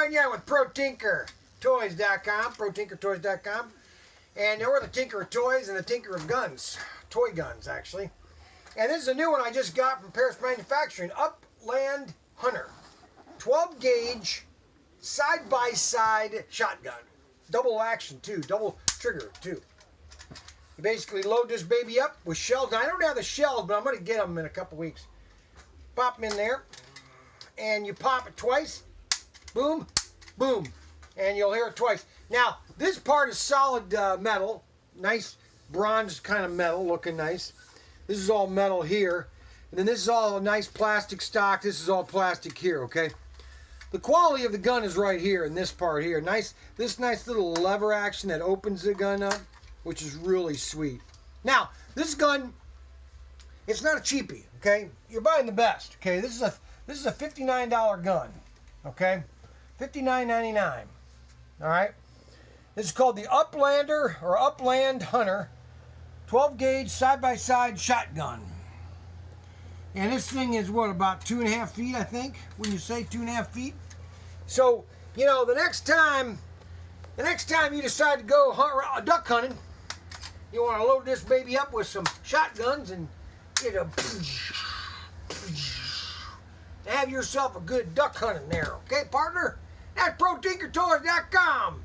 Brian Young with ProTinkerToys.com, ProTinkerToys.com. And we're the Tinker of Toys and the Tinker of Guns. Toy guns, actually. And this is a new one I just got from Parris Manufacturing, Upland Hunter. 12 gauge, side-by-side shotgun. Double action, too. Double trigger, too. You basically load this baby up with shells. Now, I don't have the shells, but I'm going to get them in a couple weeks. Pop them in there. And you pop it twice. Boom, boom. And you'll hear it twice. Now, this part is solid metal. Nice bronze kind of metal, looking nice. This is all metal here. And then this is all nice plastic stock. This is all plastic here, okay? The quality of the gun is right here in this part here. This nice little lever action that opens the gun up, which is really sweet. Now, this gun, it's not a cheapie, okay? You're buying the best, okay? This is a $59 gun, okay? $59.99, all right? This is called the Uplander or Upland Hunter 12 gauge side-by-side shotgun. And this thing is what, about 2.5 feet, I think, when you say 2.5 feet. So, you know, the next time you decide to go duck hunting, you want to load this baby up with some shotguns and get a have yourself a good duck hunting there, okay, partner? That's ProTinkerToys.com.